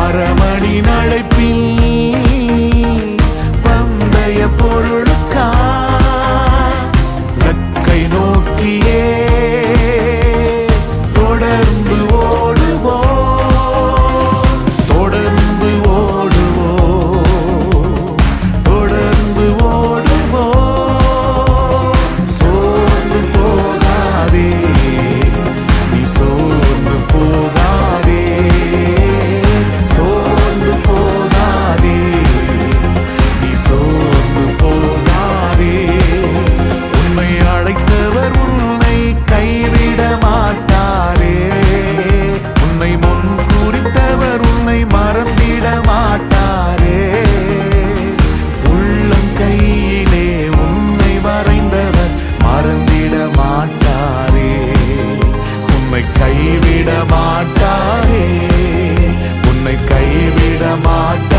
அரமணி நழைப்பில் பந்தய பொருளுக்கா லக்கை நோக்கியே தொடர்ந்து ஓடுவோம், தொடர்ந்து ஓடுவோம், தொடர்ந்து ஓடுவோம். சோர்ந்து போகாதே, நீ சோர்ந்து போகாதே, சோர்ந்து போகாதே, நீ சோர்ந்து போகாதே. உன்னை அழைத்தவர் உன்னை கைவிட மாட்டாரே, உன்னை முன் குறித்தவர் உன்னை மறந்திட மாட்டாரே. உள்ளங்கையிலே உன்னை வரைந்தவர் மறந்திட மாட்டாரே, உன்னை கைவிட மாட்டாரே, உன்னை கைவிட மாட்டாரே.